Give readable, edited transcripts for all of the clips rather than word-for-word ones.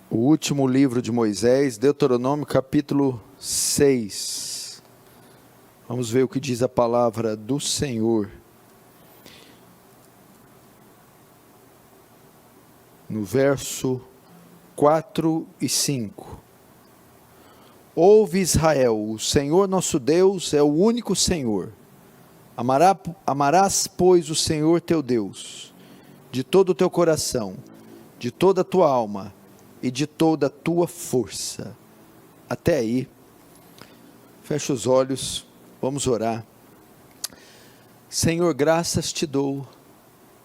O último livro de Moisés, Deuteronômio capítulo 6. Vamos ver o que diz a palavra do Senhor. No verso 4 e 5. Ouve, Israel, o Senhor nosso Deus é o único Senhor. Amarás, pois, o Senhor teu Deus, de todo o teu coração, de toda a tua alma e de toda a tua força. Até aí. Fecha os olhos, vamos orar. Senhor, graças te dou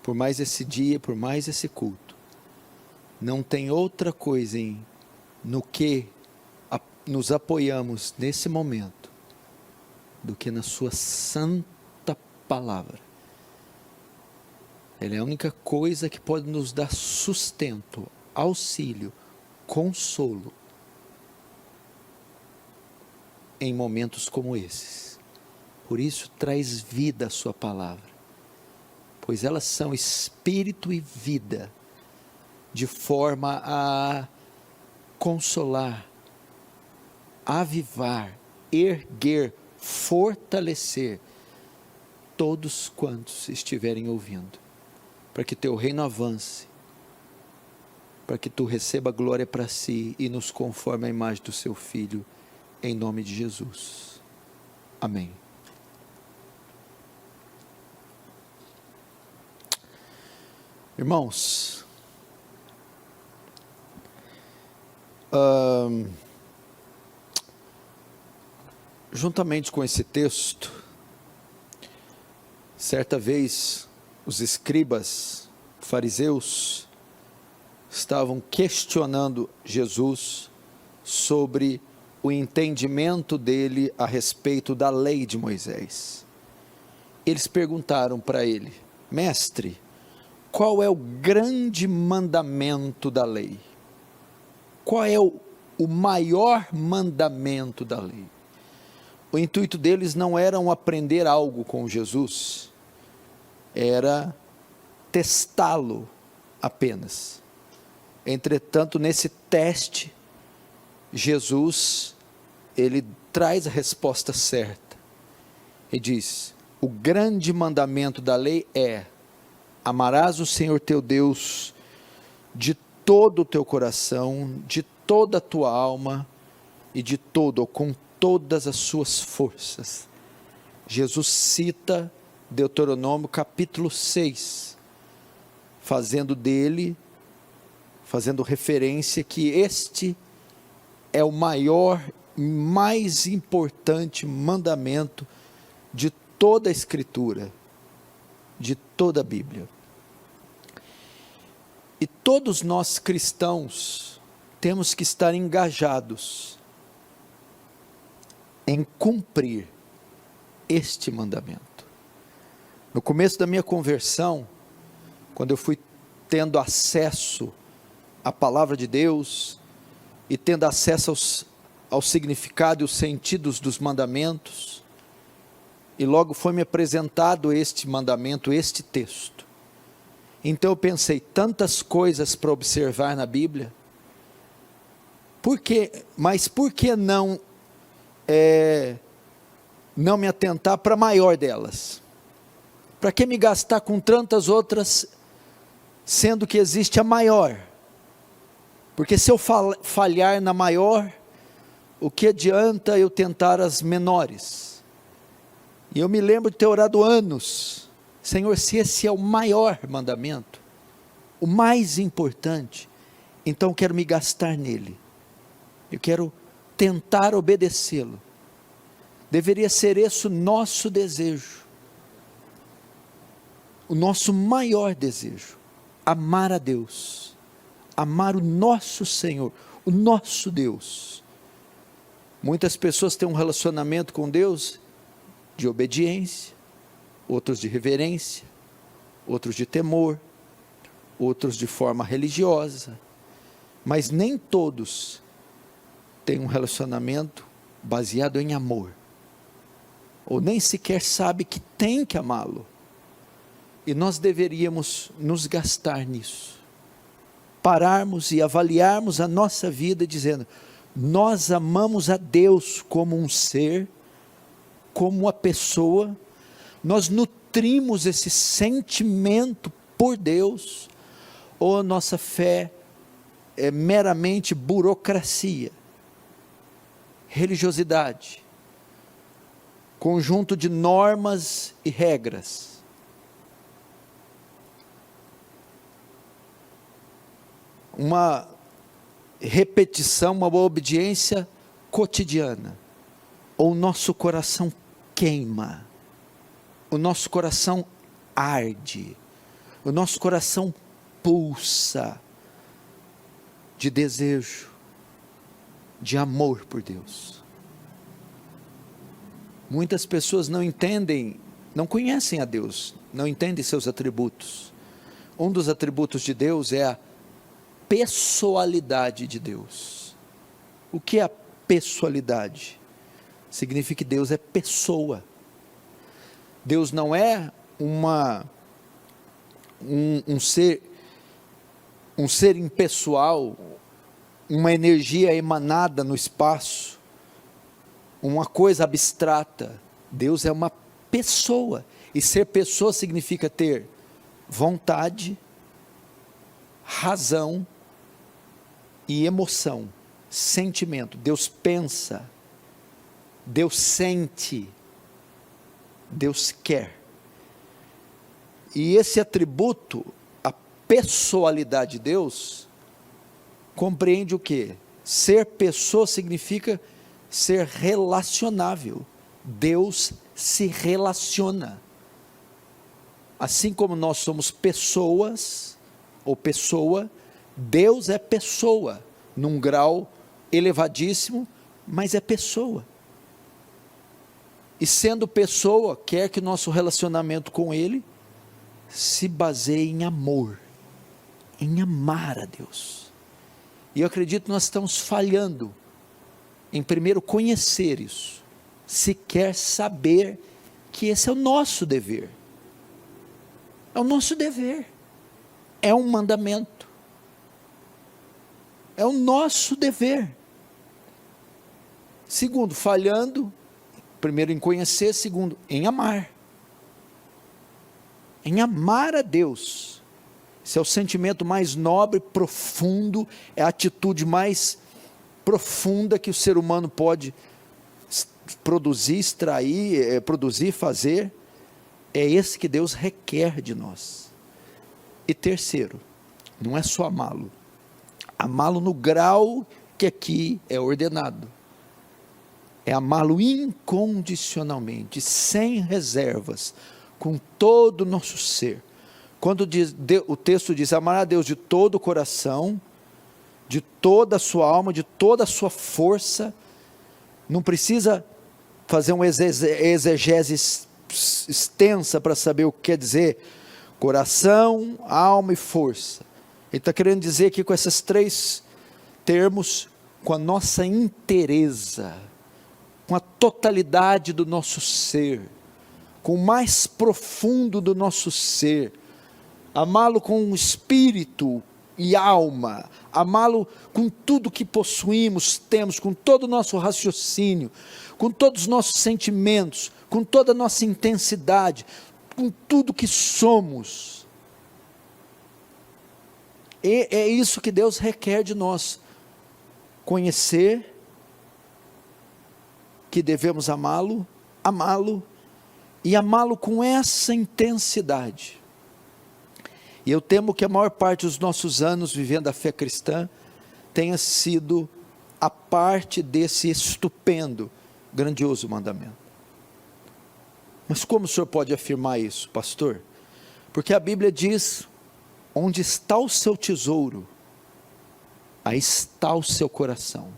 por mais esse dia, por mais esse culto. Não tem outra coisa no que nos apoiamos nesse momento do que na sua santa palavra. Ela é a única coisa que pode nos dar sustento, auxílio, consolo em momentos como esses. Por isso traz vida a sua palavra, pois elas são espírito e vida, de forma a consolar, avivar, erguer, fortalecer todos quantos estiverem ouvindo, para que teu reino avance, para que tu receba glória para si e nos conforme a imagem do seu Filho, em nome de Jesus. Amém. Irmãos, juntamente com esse texto, certa vez os escribas, fariseus, estavam questionando Jesus sobre o entendimento dele a respeito da lei de Moisés. Eles perguntaram para ele: mestre, qual é o grande mandamento da lei? Qual é o maior mandamento da lei? O intuito deles não era aprender algo com Jesus, era testá-lo apenas. Entretanto, nesse teste, Jesus, ele traz a resposta certa. Ele diz: o grande mandamento da lei é: amarás o Senhor teu Deus de todo o teu coração, de toda a tua alma e de todo, ou com todas as suas forças. Jesus cita Deuteronômio capítulo 6, fazendo referência que este é o maior, mais importante mandamento de toda a Escritura, de toda a Bíblia. E todos nós cristãos temos que estar engajados em cumprir este mandamento. No começo da minha conversão, quando eu fui tendo acesso à palavra de Deus e tendo acesso ao significado e os sentidos dos mandamentos, e logo foi me apresentado este mandamento, este texto. Então eu pensei, tantas coisas para observar na Bíblia, mas por que não me atentar para a maior delas? Para que me gastar com tantas outras, sendo que existe a maior? Porque se eu falhar na maior, o que adianta eu tentar as menores? E eu me lembro de ter orado anos: Senhor, se esse é o maior mandamento, o mais importante, então eu quero me gastar nele, eu quero tentar obedecê-lo. Deveria ser esse o nosso desejo, o nosso maior desejo: amar a Deus, amar o nosso Senhor, o nosso Deus. Muitas pessoas têm um relacionamento com Deus de obediência, outros de reverência, outros de temor, outros de forma religiosa, mas nem todos têm um relacionamento baseado em amor, ou nem sequer sabe que tem que amá-lo. E nós deveríamos nos gastar nisso. pararmos e avaliarmos a nossa vida dizendo, nós amamos a Deus como um ser, como uma pessoa, nós nutrimos esse sentimento por Deus, ou a nossa fé é meramente burocracia, religiosidade, conjunto de normas e regras. Uma repetição, uma obediência cotidiana, ou o nosso coração queima, o nosso coração arde, o nosso coração pulsa de desejo, de amor por Deus. Muitas pessoas não entendem, não conhecem a Deus, não entendem seus atributos. Um dos atributos de Deus é a pessoalidade de Deus. O que é a pessoalidade? Significa que Deus é pessoa. Deus não é um ser impessoal, uma energia emanada no espaço, uma coisa abstrata. Deus é uma pessoa, e ser pessoa significa ter vontade, razão e emoção, sentimento. Deus pensa, Deus sente, Deus quer. E esse atributo, a pessoalidade de Deus, compreende o quê? Ser pessoa significa ser relacionável. Deus se relaciona. Assim como nós somos pessoas, ou pessoa, Deus é pessoa, num grau elevadíssimo, mas é pessoa. E sendo pessoa, quer que o nosso relacionamento com Ele se baseie em amor, em amar a Deus. E eu acredito que nós estamos falhando em primeiro conhecer isso, sequer saber que esse é o nosso dever. É o nosso dever, é um mandamento, é o nosso dever. Segundo, falhando, primeiro em conhecer, segundo, em amar. Em amar a Deus. Esse é o sentimento mais nobre, profundo, é a atitude mais profunda que o ser humano pode produzir, extrair, fazer. É esse que Deus requer de nós. E terceiro, não é só amá-lo. Amá-lo no grau que aqui é ordenado. É amá-lo incondicionalmente, sem reservas, com todo o nosso ser. Quando o texto diz, amar a Deus de todo o coração, de toda a sua alma, de toda a sua força, não precisa fazer uma exegese extensa para saber o que quer dizer coração, alma e força. Ele está querendo dizer aqui com esses três termos, com a nossa inteireza, com a totalidade do nosso ser, com o mais profundo do nosso ser, amá-lo com o espírito e alma, amá-lo com tudo que possuímos, temos, com todo o nosso raciocínio, com todos os nossos sentimentos, com toda a nossa intensidade, com tudo que somos. E é isso que Deus requer de nós, conhecer que devemos amá-lo e amá-lo com essa intensidade. E eu temo que a maior parte dos nossos anos vivendo a fé cristã tenha sido a parte desse estupendo, grandioso mandamento. Mas como o senhor pode afirmar isso, pastor? Porque a Bíblia diz, onde está o seu tesouro, aí está o seu coração.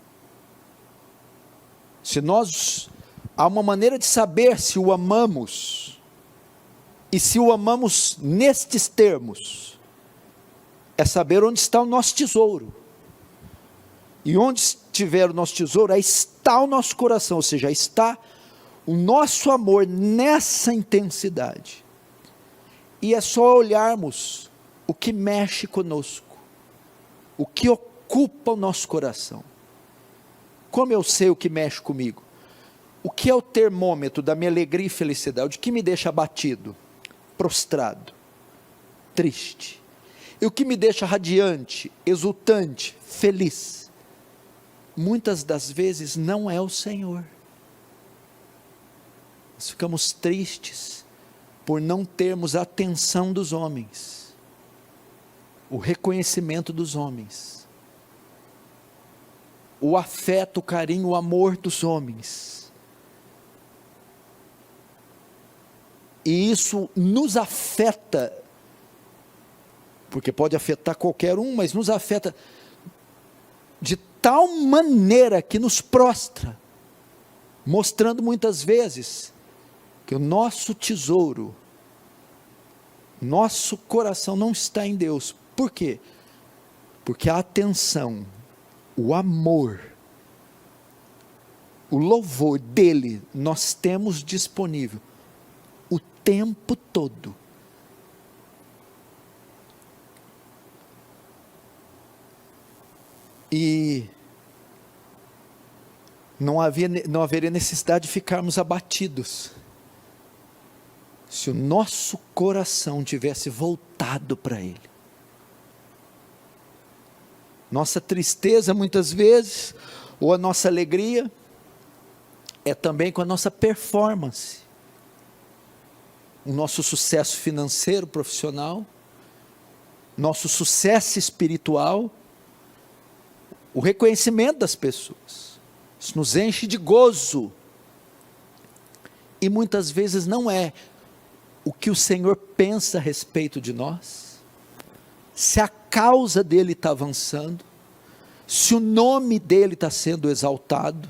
Há uma maneira de saber se o amamos, e se o amamos nestes termos, é saber onde está o nosso tesouro. E onde estiver o nosso tesouro, aí está o nosso coração, ou seja, aí está o nosso amor nessa intensidade. E é só olharmos o que mexe conosco, O que ocupa o nosso coração? Como eu sei o que mexe comigo? O que é o termômetro da minha alegria e felicidade? O que me deixa abatido, prostrado, triste? E o que me deixa radiante, exultante, feliz? Muitas das vezes não é o Senhor. Nós ficamos tristes por não termos a atenção dos homens, o reconhecimento dos homens, o afeto, o carinho, o amor dos homens. E isso nos afeta, porque pode afetar qualquer um, mas nos afeta de tal maneira que nos prostra, mostrando muitas vezes que o nosso tesouro, nosso coração não está em Deus. Por quê? Porque a atenção, o amor, o louvor dele nós temos disponível o tempo todo. E não haveria necessidade de ficarmos abatidos se o nosso coração tivesse voltado para Ele. Nossa tristeza muitas vezes, ou a nossa alegria, é também com a nossa performance, o nosso sucesso financeiro, profissional, nosso sucesso espiritual, o reconhecimento das pessoas. Isso nos enche de gozo, e muitas vezes não é o que o Senhor pensa a respeito de nós, se a causa dele está avançando, se o nome dele está sendo exaltado.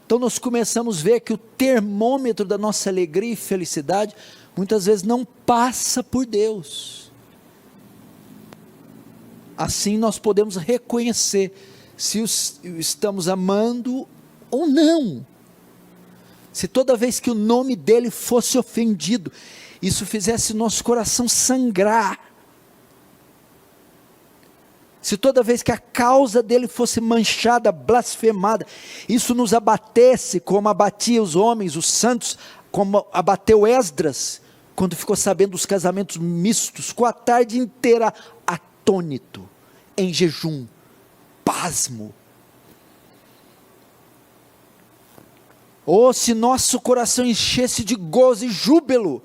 Então nós começamos a ver que o termômetro da nossa alegria e felicidade, muitas vezes não passa por Deus. Assim nós podemos reconhecer se estamos amando ou não. Se toda vez que o nome dele fosse ofendido, isso fizesse nosso coração sangrar. Se toda vez que a causa dele fosse manchada, blasfemada, isso nos abatesse, como abatia os homens, os santos, como abateu Esdras, quando ficou sabendo dos casamentos mistos, com a tarde inteira atônito, em jejum, pasmo. Ou se nosso coração enchesse de gozo e júbilo,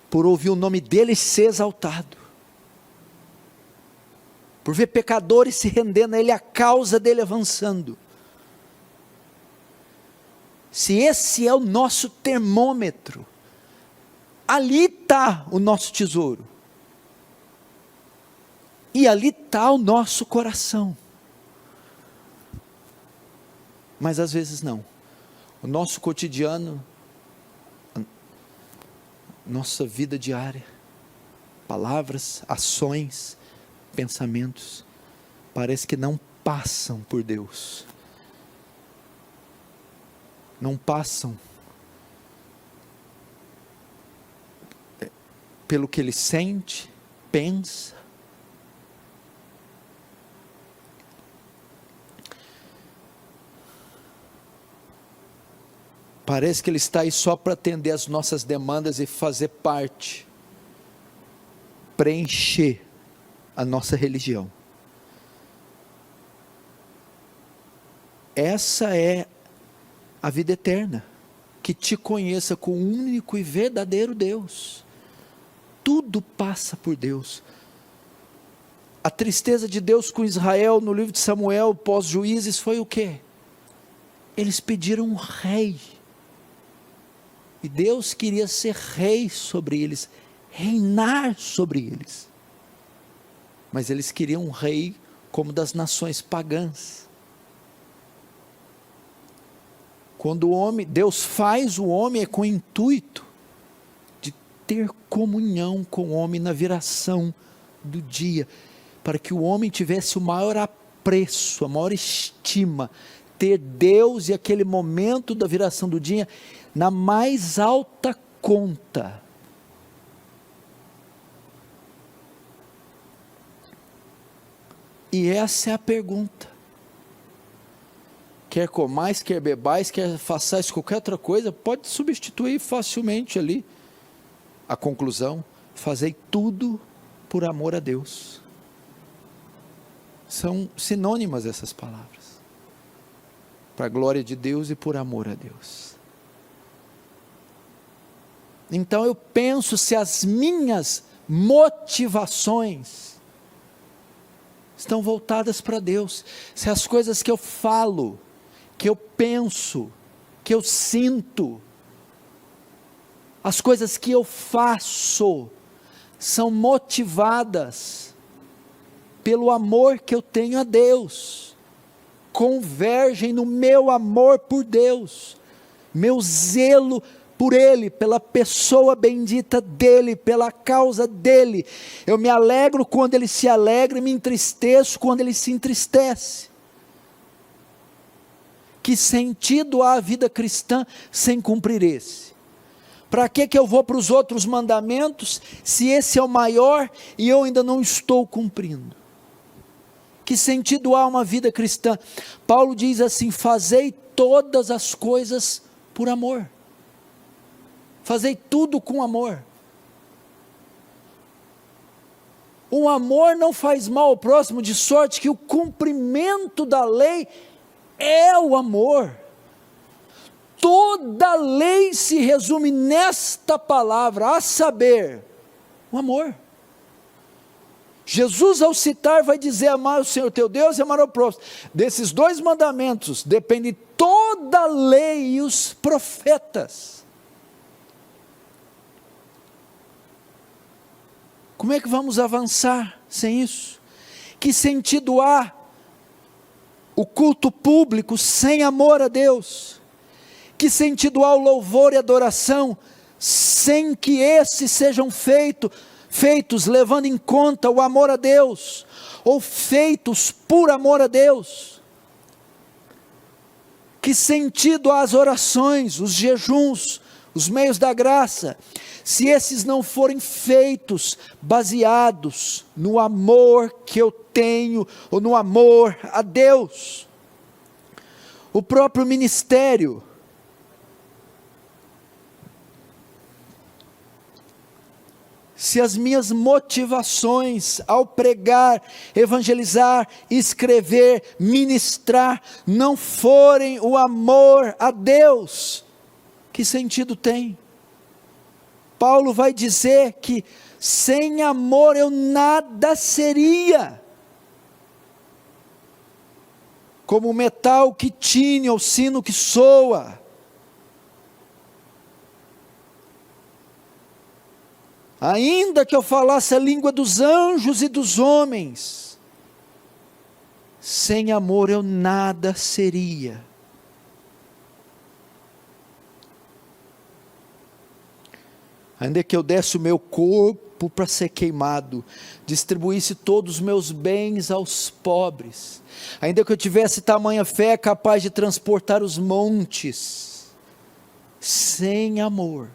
por ouvir o nome dele ser exaltado, por ver pecadores se rendendo a ele, a causa dele avançando. Se esse é o nosso termômetro, ali está o nosso tesouro, e ali está o nosso coração. Mas às vezes não. O nosso cotidiano, nossa vida diária, palavras, ações, pensamentos, parece que não passam por Deus, não passam pelo que ele sente, pensa. Parece que ele está aí só para atender as nossas demandas e fazer parte, preencher a nossa religião. Essa é a vida eterna, que te conheça com o único e verdadeiro Deus. Tudo passa por Deus. A tristeza de Deus com Israel no livro de Samuel, pós-Juízes, foi o quê? Eles pediram um rei, e Deus queria ser rei sobre eles, reinar sobre eles, mas eles queriam um rei como das nações pagãs. Quando o homem, Deus faz o homem, é com o intuito de ter comunhão com o homem na viração do dia, para que o homem tivesse o maior apreço, a maior estima, ter Deus e aquele momento da viração do dia na mais alta conta. E essa é a pergunta. Quer comais, quer bebais, quer façais qualquer outra coisa, pode substituir facilmente ali a conclusão: fazei tudo por amor a Deus. São sinônimas essas palavras, para a glória de Deus e por amor a Deus. Então eu penso, se as minhas motivações estão voltadas para Deus, se as coisas que eu falo, que eu penso, que eu sinto, as coisas que eu faço, são motivadas pelo amor que eu tenho a Deus, convergem no meu amor por Deus, meu zelo por Ele, pela pessoa bendita dEle, pela causa dEle. Eu me alegro quando Ele se alegra e me entristeço quando Ele se entristece. Que sentido há a vida cristã sem cumprir esse? Para que eu vou para os outros mandamentos, se esse é o maior e eu ainda não estou cumprindo? Que sentido há uma vida cristã? Paulo diz assim: fazei todas as coisas por amor. Fazei tudo com amor. O amor não faz mal ao próximo, de sorte que o cumprimento da lei é o amor. Toda lei se resume nesta palavra, a saber, o amor. Jesus, ao citar, vai dizer: amar o Senhor teu Deus e amar ao próximo. Desses dois mandamentos depende toda a lei e os profetas. Como é que vamos avançar sem isso? Que sentido há o culto público sem amor a Deus? Que sentido há o louvor e adoração sem que esses sejam feitos levando em conta o amor a Deus, ou feitos por amor a Deus? Que sentido há as orações, os jejuns, os meios da graça, se esses não forem feitos baseados no amor que eu tenho, ou no amor a Deus? O próprio ministério, se as minhas motivações ao pregar, evangelizar, escrever, ministrar, não forem o amor a Deus, que sentido tem? Paulo vai dizer que sem amor eu nada seria. Como o metal que tine, ou sino que soa. Ainda que eu falasse a língua dos anjos e dos homens, sem amor eu nada seria. Ainda que eu desse o meu corpo para ser queimado, distribuísse todos os meus bens aos pobres, ainda que eu tivesse tamanha fé capaz de transportar os montes, sem amor,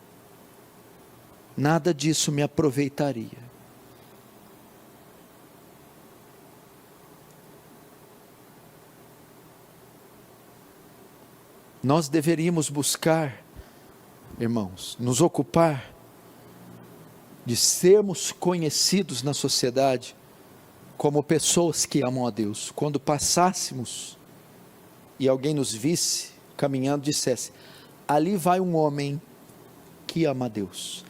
nada disso me aproveitaria. Nós deveríamos buscar, irmãos, nos ocupar de sermos conhecidos na sociedade como pessoas que amam a Deus. Quando passássemos e alguém nos visse caminhando, dissesse: ali vai um homem que ama a Deus,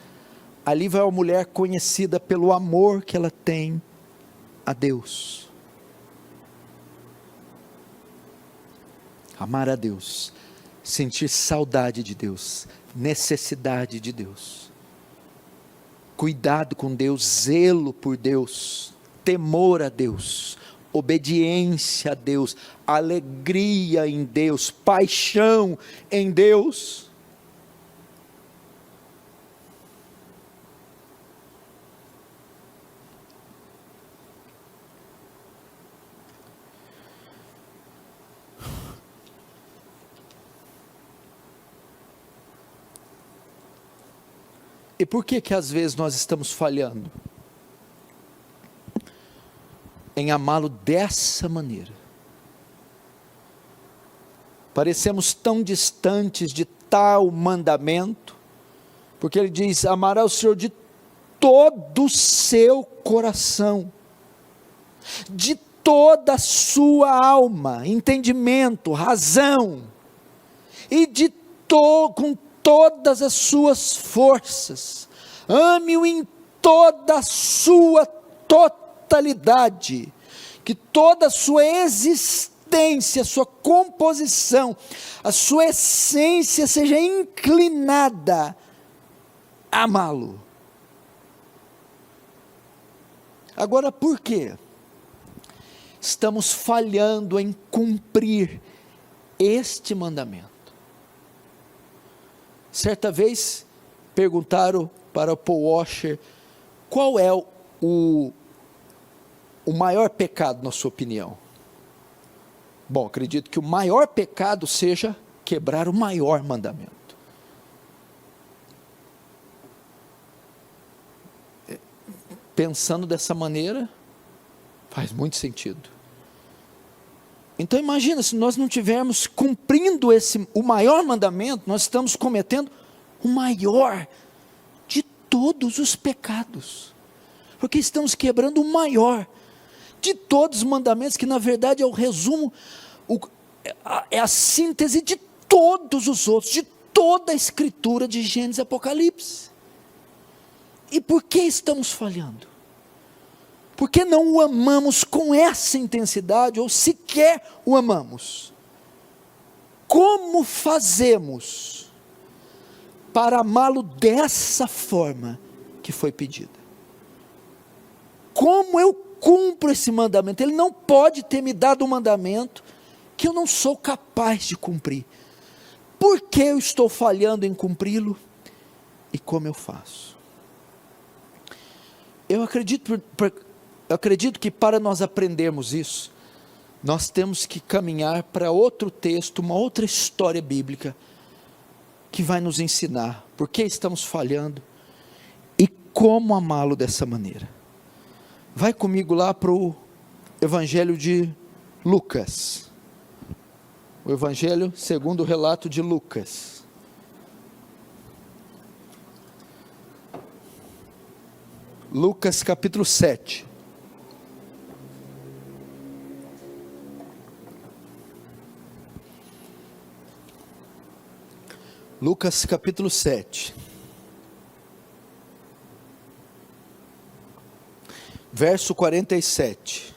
ali vai uma mulher conhecida pelo amor que ela tem a Deus. Amar a Deus, sentir saudade de Deus, necessidade de Deus, cuidado com Deus, zelo por Deus, temor a Deus, obediência a Deus, alegria em Deus, paixão em Deus. E por que às vezes nós estamos falhando? em amá-lo dessa maneira. Parecemos tão distantes de tal mandamento, porque ele diz: amará o Senhor de todo o seu coração, de toda a sua alma, entendimento, razão, e com todas as suas forças. Ame-o em toda a sua totalidade, que toda a sua existência, a sua composição, a sua essência seja inclinada a amá-lo. Agora, por quê? Estamos falhando em cumprir este mandamento. Certa vez perguntaram para Paul Washer qual é o maior pecado na sua opinião. Bom, acredito que o maior pecado seja quebrar o maior mandamento. Pensando dessa maneira, faz muito sentido. Então imagina, se nós não estivermos cumprindo o maior mandamento, nós estamos cometendo o maior de todos os pecados, porque estamos quebrando o maior de todos os mandamentos, que na verdade é o resumo, é a síntese de todos os outros, de toda a escritura de Gênesis e Apocalipse. E por que estamos falhando? Por que não o amamos com essa intensidade, ou sequer o amamos? Como fazemos para amá-lo dessa forma que foi pedida? Como eu cumpro esse mandamento? Ele não pode ter me dado um mandamento que eu não sou capaz de cumprir. Por que eu estou falhando em cumpri-lo? E como eu faço? Eu acredito que para nós aprendermos isso, nós temos que caminhar para outro texto, uma outra história bíblica, que vai nos ensinar por que estamos falhando e como amá-lo dessa maneira. Vai comigo lá para o Evangelho de Lucas, o Evangelho segundo o relato de Lucas. Lucas capítulo 7. Lucas capítulo 7. Verso 47.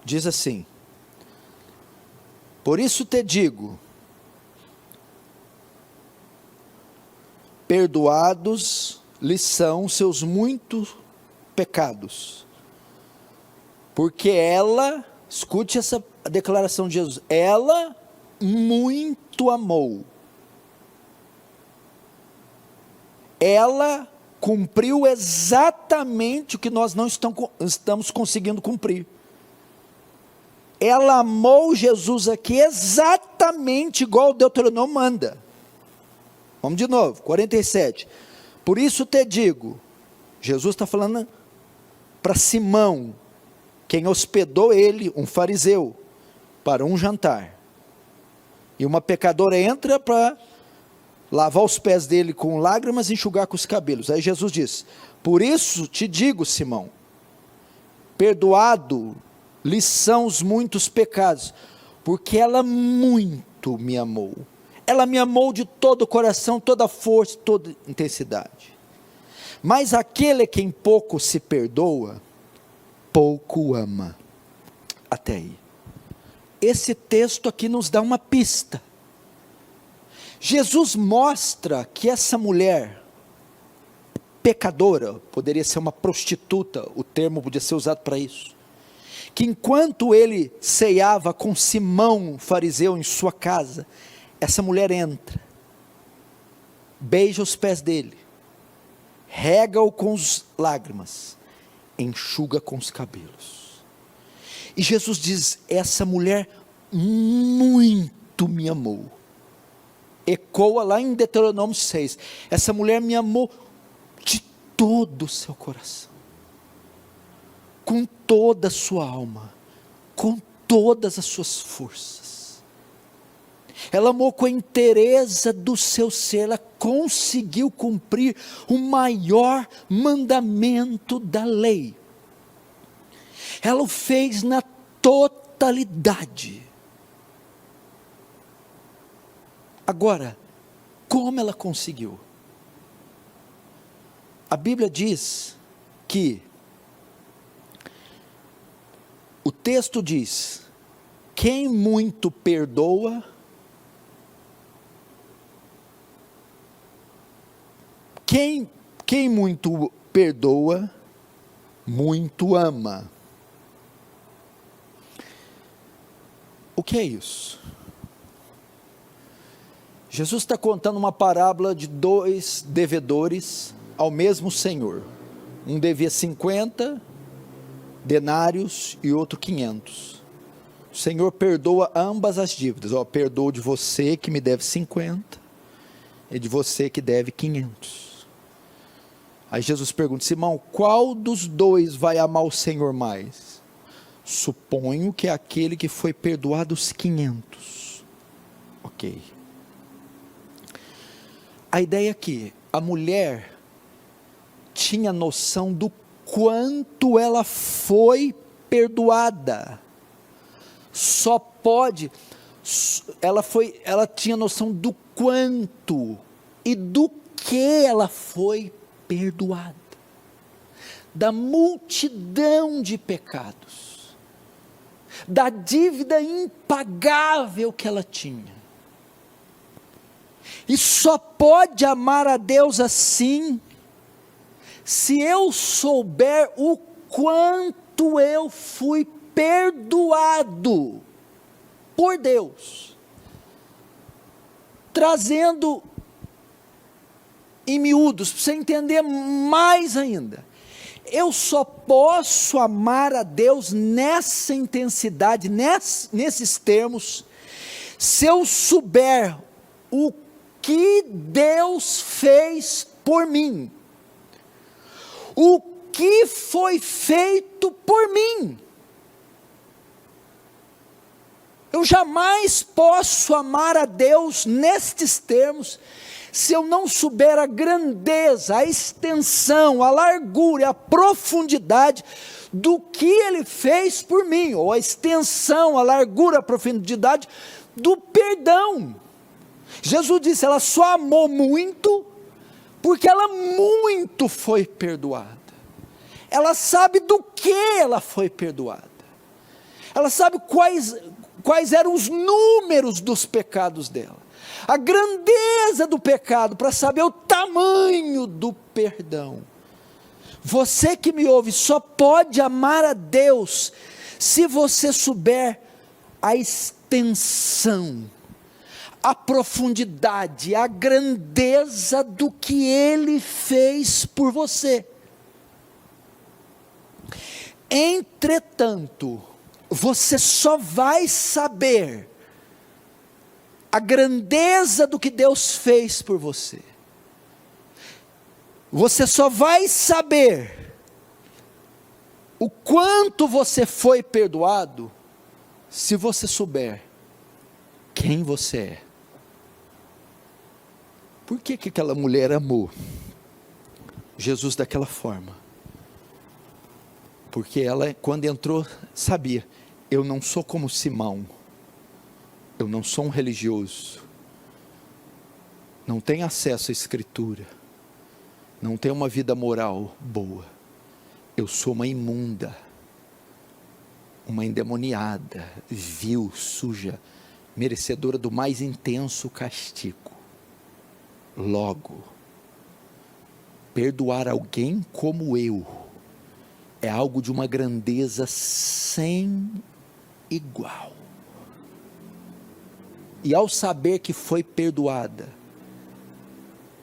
Diz assim: por isso te digo, perdoados lhes são seus muitos pecados, porque ela, escute essa declaração de Jesus, ela muito amou, ela cumpriu exatamente o que nós não estamos conseguindo cumprir. Ela amou Jesus aqui exatamente igual o Deuteronômio manda. Vamos de novo, 47. Por isso te digo, Jesus está falando para Simão, quem hospedou ele, um fariseu, para um jantar. E uma pecadora entra para lavar os pés dele com lágrimas e enxugar com os cabelos. Aí Jesus diz: por isso te digo, Simão, perdoado lhe são os muitos pecados, porque ela muito me amou. Ela me amou de todo o coração, toda a força, toda a intensidade. Mas aquele a quem pouco se perdoa, pouco ama. Até aí. Esse texto aqui nos dá uma pista. Jesus mostra que essa mulher pecadora, poderia ser uma prostituta, o termo podia ser usado para isso, que enquanto ele ceava com Simão, fariseu, em sua casa, essa mulher entra, beija os pés dele, rega-o com as lágrimas, enxuga com os cabelos. E Jesus diz: essa mulher muito me amou. Ecoa lá em Deuteronômio 6, essa mulher me amou de todo o seu coração. com toda a sua alma, com todas as suas forças. Ela amou com a inteireza do seu ser, ela conseguiu cumprir o maior mandamento da lei. Ela o fez na totalidade. Agora, como ela conseguiu? A Bíblia diz que, o texto diz, quem muito perdoa, quem muito perdoa, muito ama. O que é isso? Jesus está contando uma parábola de 2 devedores ao mesmo Senhor. Um devia 50 denários e outro 500. O Senhor perdoa ambas as dívidas. Perdoo de você que me deve 50 e de você que deve 500. Aí Jesus pergunta: Simão, qual dos dois vai amar o Senhor mais? Suponho que é aquele que foi perdoado os 500. Ok. A ideia aqui, a mulher tinha noção do quanto ela foi perdoada. Ela tinha noção do quanto e do que ela foi perdoada. Da multidão de pecados, da dívida impagável que ela tinha. E só pode amar a Deus assim, se eu souber o quanto eu fui perdoado por Deus. Trazendo em miúdos, para você entender mais ainda. Eu só posso amar a Deus nessa intensidade, nesses termos, se eu souber o que Deus fez por mim, o que foi feito por mim. Eu jamais posso amar a Deus nestes termos, se eu não souber a grandeza, a extensão, a largura e a profundidade do que Ele fez por mim, ou a extensão, a largura, a profundidade do perdão. Jesus disse, ela só amou muito, porque ela muito foi perdoada. Ela sabe do que ela foi perdoada. Ela sabe quais eram os números dos pecados dela. A grandeza do pecado, para saber o tamanho do perdão. Você que me ouve, só pode amar a Deus, se você souber a extensão, a profundidade, a grandeza do que Ele fez por você. Entretanto, você só vai saber a grandeza do que Deus fez por você. Você só vai saber o quanto você foi perdoado, se você souber quem você é. Por que aquela mulher amou Jesus daquela forma? Porque ela, quando entrou, sabia, eu não sou como Simão, eu não sou um religioso, não tenho acesso à escritura, não tenho uma vida moral boa, eu sou uma imunda, uma endemoniada, vil, suja, merecedora do mais intenso castigo. Logo, perdoar alguém como eu, é algo de uma grandeza sem igual. E ao saber que foi perdoada,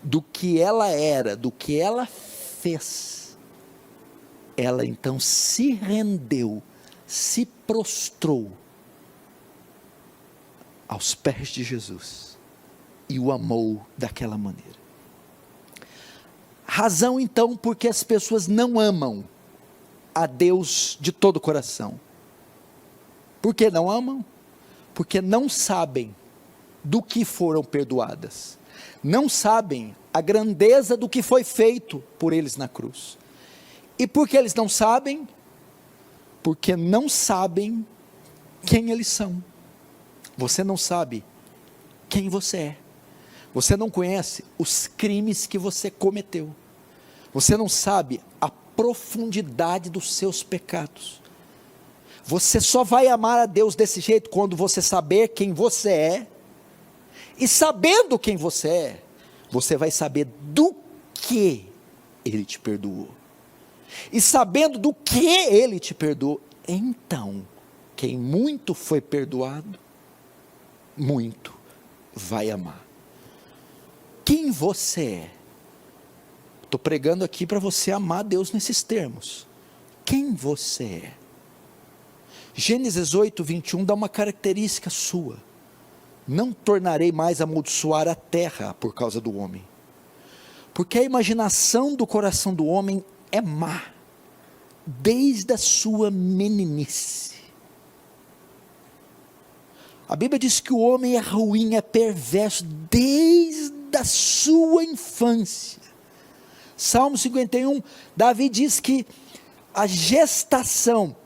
do que ela era, do que ela fez, ela então se rendeu, se prostrou aos pés de Jesus, e o amou daquela maneira. Razão então porque as pessoas não amam, a Deus de todo o coração. Por que não amam? Porque não sabem do que foram perdoadas, não sabem a grandeza do que foi feito por eles na cruz. E por que eles não sabem? Porque não sabem quem eles são. Você não sabe quem você é, você não conhece os crimes que você cometeu, você não sabe a profundidade dos seus pecados. Você só vai amar a Deus desse jeito quando você saber quem você é, e sabendo quem você é, você vai saber do que Ele te perdoou, e sabendo do que Ele te perdoou, então, quem muito foi perdoado, muito vai amar. Quem você é? Estou pregando aqui para você amar Deus nesses termos. Quem você é? Gênesis 8, 21 dá uma característica sua: não tornarei mais amaldiçoar a terra por causa do homem, porque a imaginação do coração do homem é má, desde a sua meninice. A Bíblia diz que o homem é ruim, é perverso, desde a sua infância. Salmo 51, Davi diz que a gestação,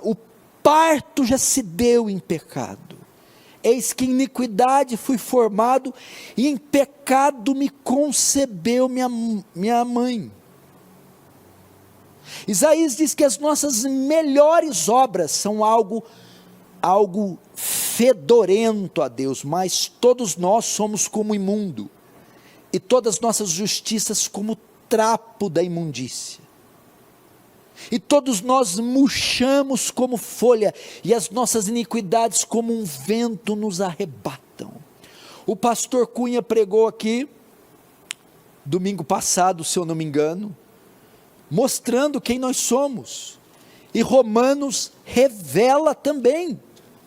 o parto já se deu em pecado. Eis que em iniquidade fui formado, e em pecado me concebeu minha mãe. Isaías diz que as nossas melhores obras são algo fedorento a Deus, mas todos nós somos como imundo, e todas nossas justiças como trapo da imundícia, e todos nós murchamos como folha, e as nossas iniquidades como um vento nos arrebatam. O pastor Cunha pregou aqui, domingo passado, se eu não me engano, mostrando quem nós somos, e Romanos revela também.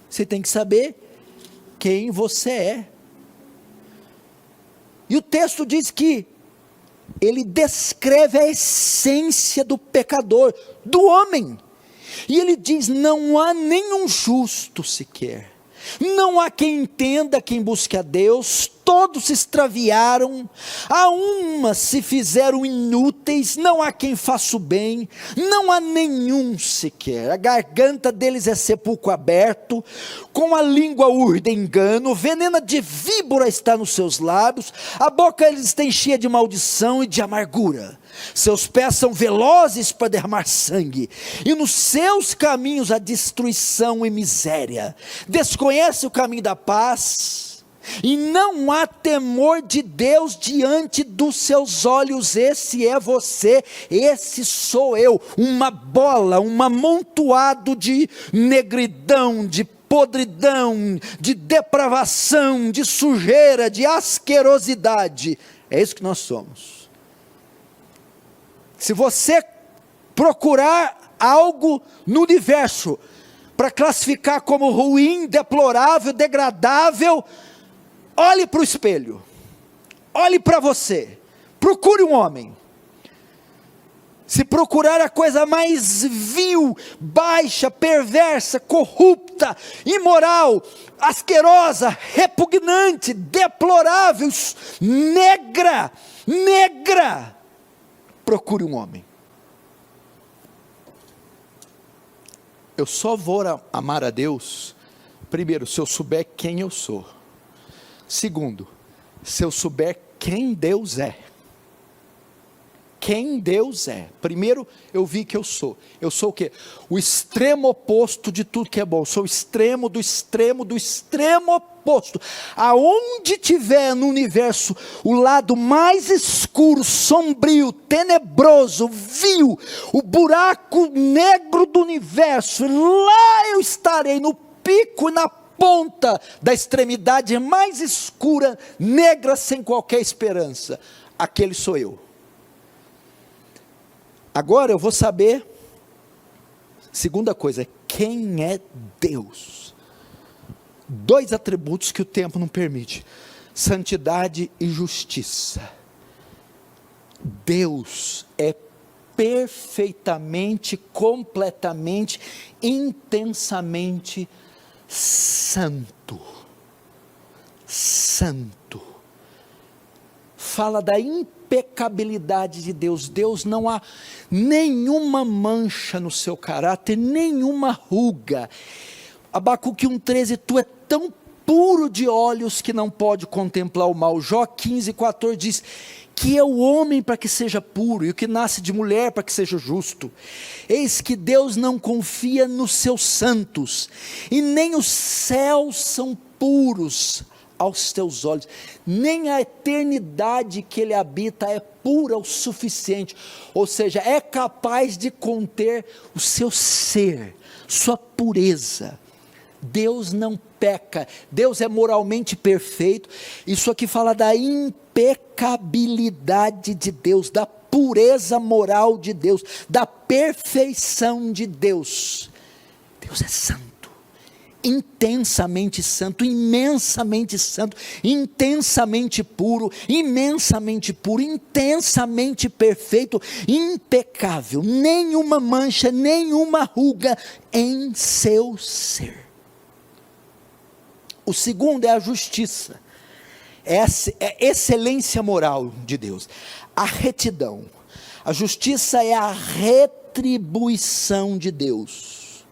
Você tem que saber quem você é. E o texto diz que ele descreve a essência do pecador, do homem. E ele diz: não há nenhum justo sequer, não há quem entenda, quem busque a Deus, todos se extraviaram, a uma se fizeram inúteis, não há quem faça o bem, não há nenhum sequer. A garganta deles é sepulcro aberto, com a língua urde engano, veneno de víbora está nos seus lábios, a boca eles têm cheia de maldição e de amargura, seus pés são velozes para derramar sangue, e nos seus caminhos há destruição e miséria, desconhece o caminho da paz, e não há temor de Deus diante dos seus olhos. Esse é você, esse sou eu, uma bola, um amontoado de negridão, de podridão, de depravação, de sujeira, de asquerosidade. É isso que nós somos. Se você procurar algo no universo para classificar como ruim, deplorável, degradável, olhe para o espelho, olhe para você, procure um homem. Se procurar a coisa mais vil, baixa, perversa, corrupta, imoral, asquerosa, repugnante, deplorável, negra, procure um homem. Eu só vou amar a Deus, primeiro, se eu souber quem eu sou. Segundo, se eu souber quem Deus é. Quem Deus é. Primeiro, eu vi que eu sou. Eu sou o quê? O extremo oposto de tudo que é bom. Eu sou o extremo do extremo do extremo oposto. Aonde tiver no universo o lado mais escuro, sombrio, tenebroso, vil, o buraco negro do universo, lá eu estarei, no pico e na ponta da extremidade mais escura, negra, sem qualquer esperança. Aquele sou eu. Agora eu vou saber, segunda coisa, quem é Deus. 2 atributos que o tempo não permite: santidade e justiça. Deus é perfeitamente, completamente, intensamente santo. Santo. Fala da impecabilidade de Deus. Deus, não há nenhuma mancha no seu caráter, nenhuma ruga. Abacuque 1,13, tu é tão puro de olhos que não pode contemplar o mal. Jó 15,14 diz, que é o homem para que seja puro, e o que nasce de mulher para que seja justo. Eis que Deus não confia nos seus santos, e nem os céus são puros aos teus olhos, nem a eternidade que ele habita é pura o suficiente, ou seja, é capaz de conter o seu ser, sua pureza. Deus não peca, Deus é moralmente perfeito. Isso aqui fala da impecabilidade de Deus, da pureza moral de Deus, da perfeição de Deus. Deus é santo, intensamente santo, imensamente santo, intensamente puro, intensamente perfeito, impecável, nenhuma mancha, nenhuma ruga em seu ser. O segundo é a justiça, é excelência moral de Deus, a retidão. A justiça é a retribuição de Deus.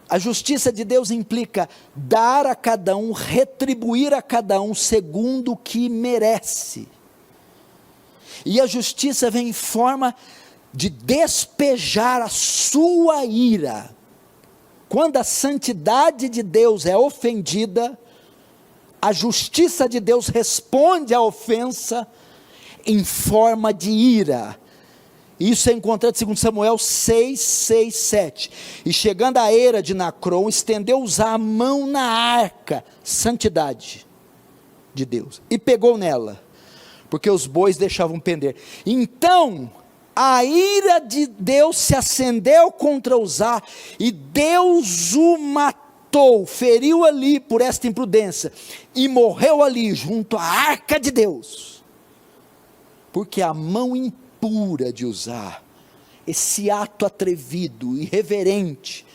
A justiça de Deus implica dar a cada um, retribuir a cada um segundo o que merece. E a justiça vem em forma de despejar a sua ira. Quando a santidade de Deus é ofendida, a justiça de Deus responde à ofensa em forma de ira. Isso é encontrado em 2 Samuel 6, 6, 7. E chegando à eira de Nacron, estendeu-os a mão na arca, santidade de Deus, e pegou nela, porque os bois deixavam pender. Então a ira de Deus se acendeu contra Uzá, e Deus o matou, feriu ali por esta imprudência, e morreu ali junto à arca de Deus, porque a mão impura de Uzá, esse ato atrevido, irreverente,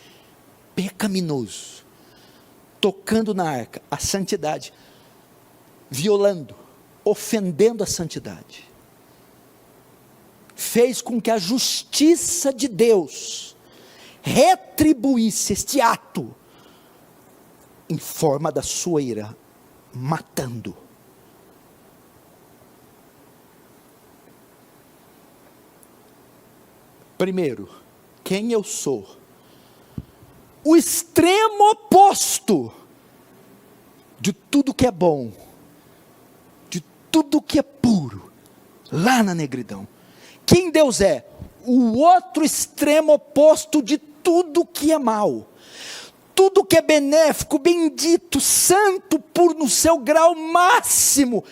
pecaminoso, tocando na arca, a santidade, violando, ofendendo a santidade, fez com que a justiça de Deus retribuísse este ato em forma da sua ira, matando. Primeiro, quem eu sou? O extremo oposto de tudo que é bom, de tudo que é puro, lá na negridão. Quem Deus é? O outro extremo oposto de tudo que é mal, tudo que é benéfico, bendito, santo, puro no seu grau máximo,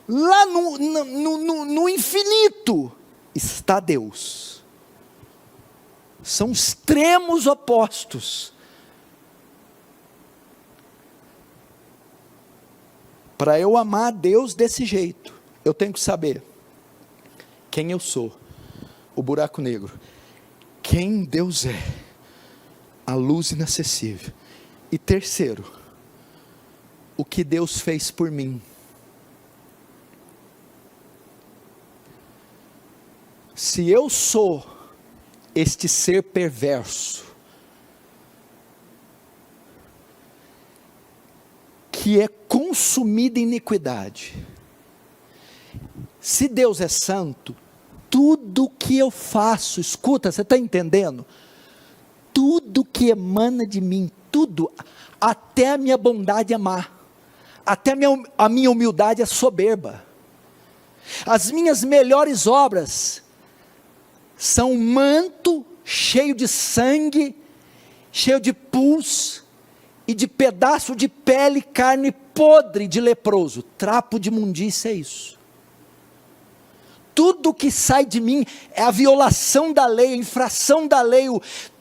lá no infinito, está Deus. São extremos opostos. Para eu amar a Deus desse jeito, eu tenho que saber quem eu sou, o buraco negro, quem Deus é, a luz inacessível. E terceiro, o que Deus fez por mim. Se eu sou este ser perverso, que é consumido em iniquidade, se Deus é santo, tudo que eu faço, escuta, você está entendendo? Tudo que emana de mim, tudo, até a minha bondade é má, até a minha humildade é soberba, as minhas melhores obras são um manto cheio de sangue, cheio de pus, e de pedaço de pele, carne podre de leproso, trapo de imundícia, é isso. Tudo que sai de mim é a violação da lei, a infração da lei,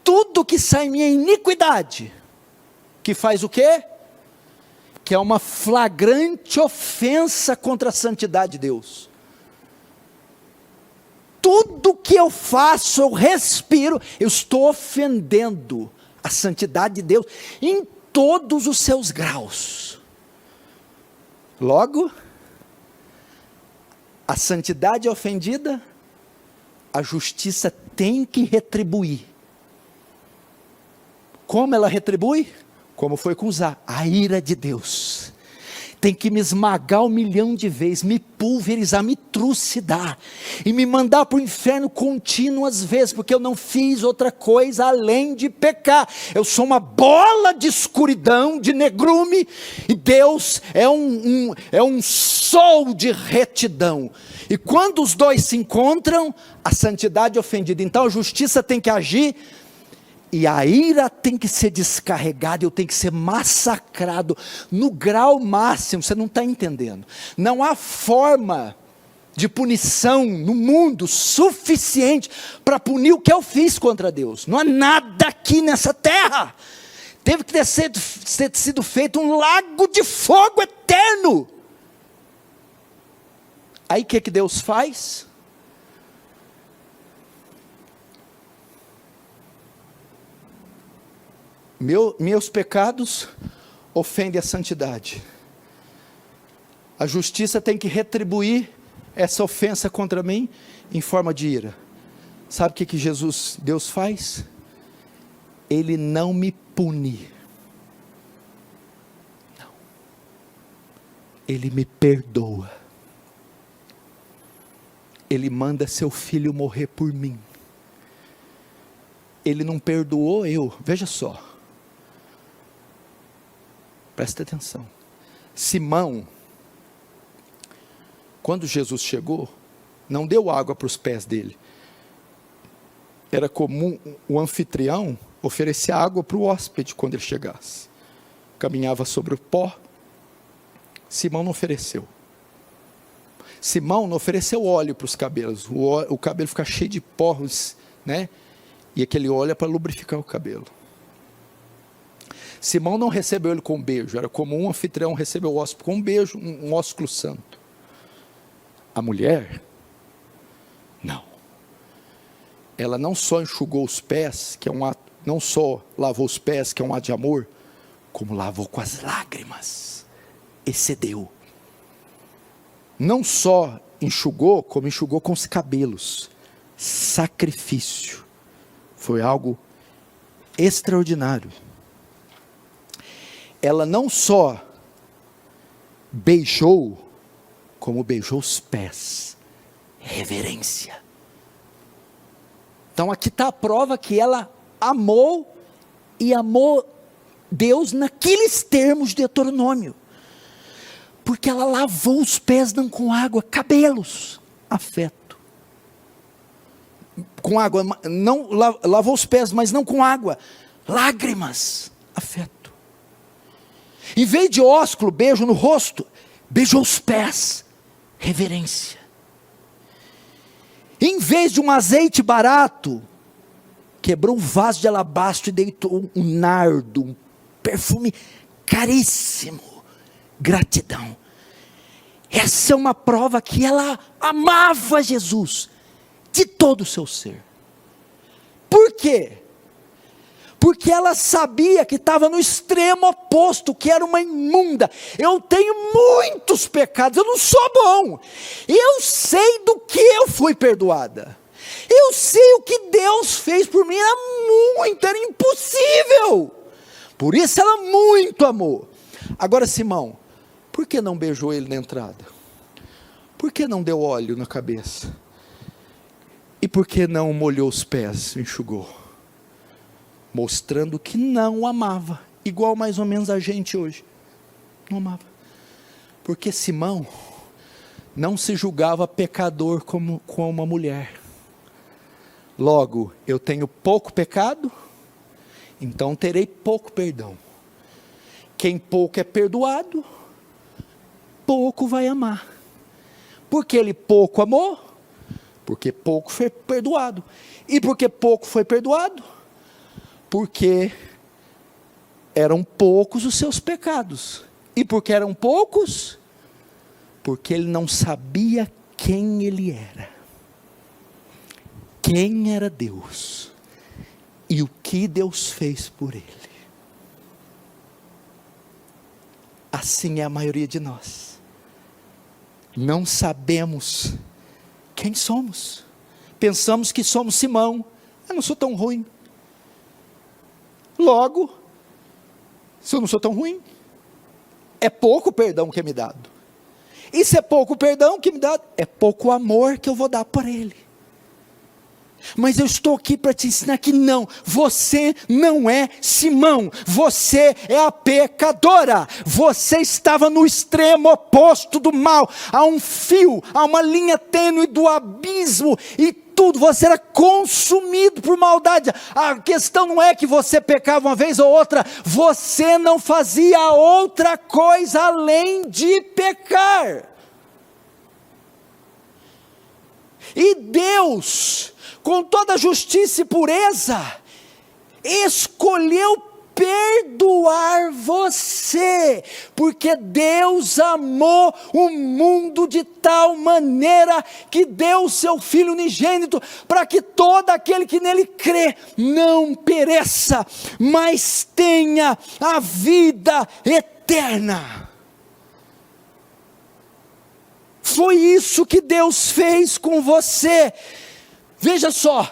tudo que sai em mim é iniquidade, que faz o quê? Que é uma flagrante ofensa contra a santidade de Deus. tudo que eu faço, eu respiro, eu estou ofendendo a santidade de Deus em todos os seus graus. Logo, a santidade é ofendida, a justiça tem que retribuir. Como ela retribui? Como foi com Uzá, a ira de Deus. Tem que me esmagar 1.000.000 de vezes, me pulverizar, me trucidar, e me mandar para o inferno contínuas vezes, porque eu não fiz outra coisa além de pecar. Eu sou uma bola de escuridão, de negrume, e Deus é um sol de retidão. E quando os dois se encontram, a santidade é ofendida. Então a justiça tem que agir, e a ira tem que ser descarregada, eu tenho que ser massacrado no grau máximo. Você não está entendendo. Não há forma de punição no mundo suficiente para punir o que eu fiz contra Deus. Não há nada aqui nessa terra. Teve que ter sido feito um lago de fogo eterno. Aí o que Deus faz? Meus pecados ofendem a santidade. A justiça tem que retribuir essa ofensa contra mim em forma de ira. Sabe o que Deus faz? Ele não me pune. Não. Ele me perdoa. Ele manda seu filho morrer por mim. Ele não perdoou eu. Veja só. Presta atenção. Simão, quando Jesus chegou, não deu água para os pés dele. Era comum o anfitrião oferecer água para o hóspede quando ele chegasse. Caminhava sobre o pó. Simão não ofereceu. Simão não ofereceu óleo para os cabelos. O cabelo fica cheio de pó, né? E aquele óleo é para lubrificar o cabelo. Simão não recebeu ele com um beijo. Era comum um anfitrião receber o hóspede com um beijo, um ósculo santo. A mulher, não. Ela não só enxugou os pés, que é um ato, não só lavou os pés, que é um ato de amor, como lavou com as lágrimas. Excedeu. Não só enxugou, como enxugou com os cabelos. Sacrifício. Foi algo extraordinário. Ela não só beijou, como beijou os pés. Reverência. Então aqui está a prova que ela amou, e amou Deus naqueles termos de Deuteronômio. Porque ela lavou os pés não com água, cabelos, afeto. Com água, não lavou os pés, mas não com água, lágrimas, afeto. Em vez de ósculo, beijo no rosto, beijou os pés, reverência. Em vez de um azeite barato, quebrou um vaso de alabastro e deitou um nardo, um perfume caríssimo. Gratidão. Essa é uma prova que ela amava Jesus de todo o seu ser. Por quê? Porque ela sabia que estava no extremo oposto, que era uma imunda. Eu tenho muitos pecados, eu não sou bom. Eu sei do que eu fui perdoada. Eu sei o que Deus fez por mim, era impossível. Por isso ela muito amou. Agora, Simão, por que não beijou ele na entrada? Por que não deu óleo na cabeça? E por que não molhou os pés, enxugou? Mostrando que não amava, igual mais ou menos a gente hoje, não amava, porque Simão não se julgava pecador como uma mulher. Logo, eu tenho pouco pecado, então terei pouco perdão. Quem pouco é perdoado, pouco vai amar. Porque ele pouco amou, porque pouco foi perdoado. E porque pouco foi perdoado, porque eram poucos os seus pecados. E porque eram poucos, porque ele não sabia quem ele era. quem era Deus e o que Deus fez por ele. Assim é a maioria de nós. Não sabemos quem somos. Pensamos que somos Simão. Eu não sou tão ruim. Logo, se eu não sou tão ruim, é pouco perdão que é me dado. E se é pouco perdão que me dá, é pouco amor que eu vou dar por ele. Mas eu estou aqui para te ensinar que não, você não é Simão, você é a pecadora, você estava no extremo oposto do mal, há um fio, há uma linha tênue do abismo, e tudo, você era consumido por maldade. A questão não é que você pecava uma vez ou outra, você não fazia outra coisa além de pecar. E Deus, com toda justiça e pureza, escolheu perdoar você, porque Deus amou o mundo de tal maneira que deu o seu Filho unigênito, para que todo aquele que nele crê não pereça, mas tenha a vida eterna. Foi isso que Deus fez com você. Veja só,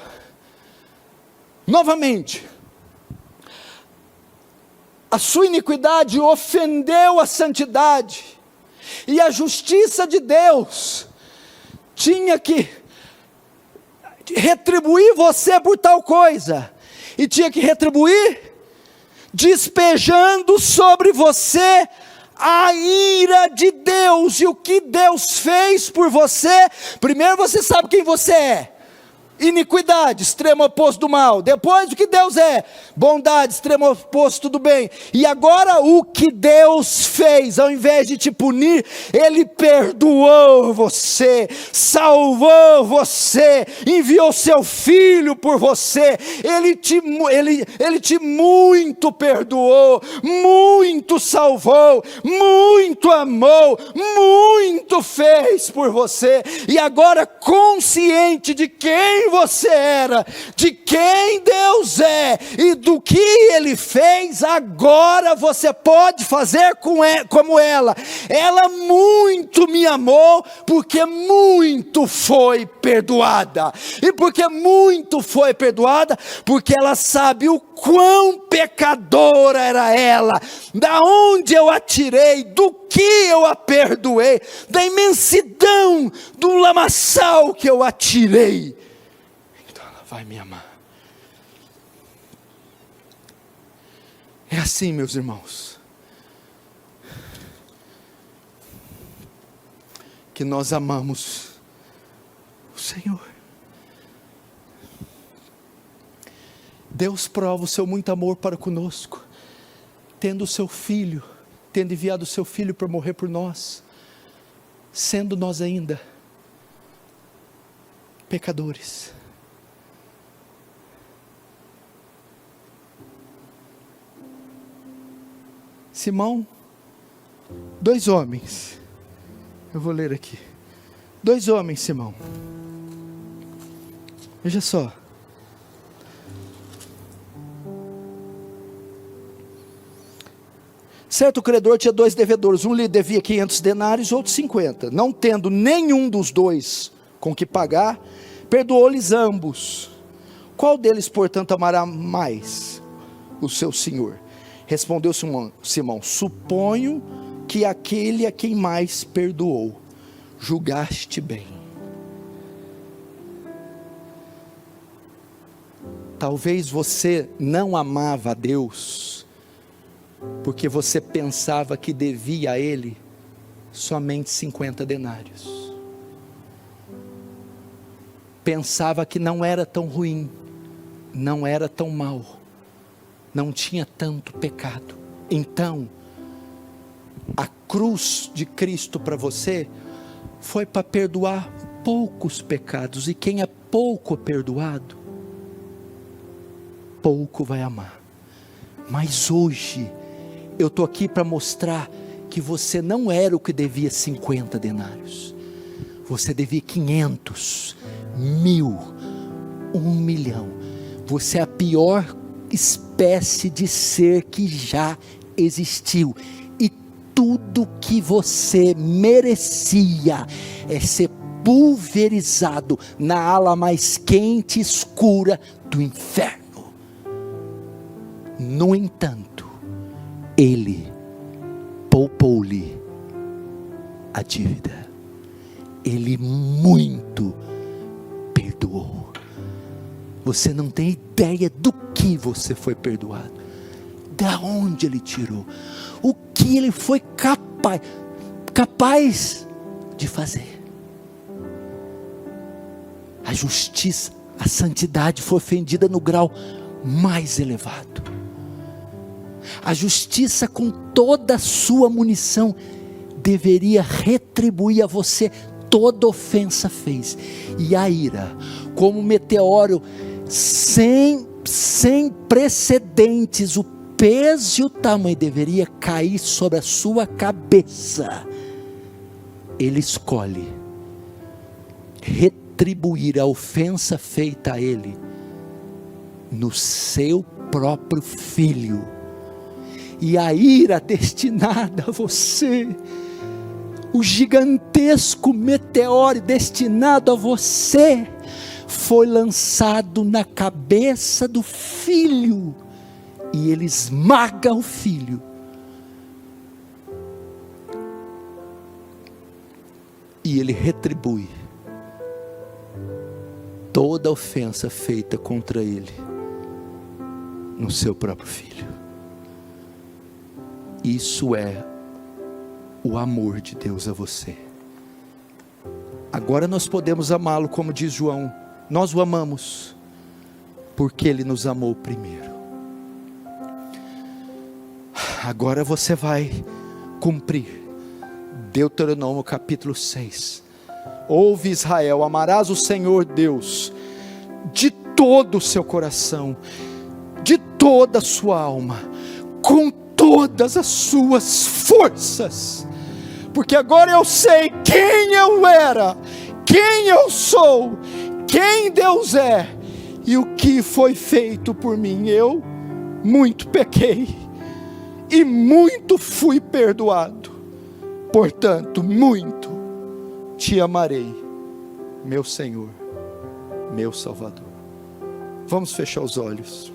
novamente, a sua iniquidade ofendeu a santidade, e a justiça de Deus tinha que retribuir você por tal coisa, e tinha que retribuir despejando sobre você a ira de Deus. E o que Deus fez por você? Primeiro você sabe quem você é: iniquidade, extremo oposto do mal. Depois o que Deus é? Bondade, extremo oposto do bem. E agora o que Deus fez? Ao invés de te punir, Ele perdoou você, salvou você, enviou seu Filho por você. Ele te muito perdoou, muito salvou, muito amou, muito fez por você. E agora, consciente de quem você era, de quem Deus é e do que Ele fez, agora você pode fazer como ela. Ela muito me amou, porque muito foi perdoada. E porque muito foi perdoada, porque ela sabe o quão pecadora era ela, da onde eu a tirei, do que eu a perdoei, da imensidão do lamaçal que eu a tirei. Então ela vai me amar. É assim, meus irmãos, que nós amamos o Senhor. Deus prova o seu muito amor para conosco, tendo o seu Filho, tendo enviado o seu Filho para morrer por nós, sendo nós ainda pecadores. Simão, 2 homens, eu vou ler aqui, 2 homens, Simão, veja só, certo credor tinha 2 devedores, um lhe devia 500 denários, outro 50, não tendo nenhum dos 2 com que pagar, perdoou-lhes ambos. Qual deles, portanto, amará mais o seu senhor? Respondeu Simão: suponho que aquele a quem mais perdoou. Julgaste bem. Talvez você não amava a Deus, porque você pensava que devia a Ele somente 50 denários. Pensava que não era tão ruim, não era tão mal, não tinha tanto pecado. Então, a cruz de Cristo para você foi para perdoar poucos pecados, e quem é pouco perdoado, pouco vai amar. Mas hoje, eu estou aqui para mostrar que você não era o que devia 50 denários, você devia 500, 1000, 1 milhão. Você é a pior espécie de ser que já existiu. E tudo que você merecia é ser pulverizado na ala mais quente e escura do inferno. No entanto, Ele poupou-lhe a dívida. Ele muito perdoou. Você não tem ideia do que você foi perdoado, da onde Ele tirou, o que Ele foi capaz de fazer. A justiça, a santidade foi ofendida no grau mais elevado. A justiça, com toda a sua munição, deveria retribuir a você toda ofensa fez. E a ira, como um meteoro sem precedentes, o peso e o tamanho deveria cair sobre a sua cabeça. Ele escolhe retribuir a ofensa feita a ele no seu próprio filho. E a ira destinada a você, o gigantesco meteoro destinado a você, foi lançado na cabeça do filho, e ele esmaga o filho, e ele retribui toda a ofensa feita contra ele no seu próprio filho. Isso é o amor de Deus a você. Agora nós podemos amá-lo, como diz João, nós o amamos porque Ele nos amou primeiro. Agora você vai cumprir Deuteronômio capítulo 6. Ouve, Israel, amarás o Senhor Deus de todo o seu coração, de toda a sua alma, com todas as suas forças, porque agora eu sei quem eu era, quem eu sou, quem Deus é, e o que foi feito por mim. Eu muito pequei, e muito fui perdoado, portanto muito te amarei, meu Senhor, meu Salvador. Vamos fechar os olhos.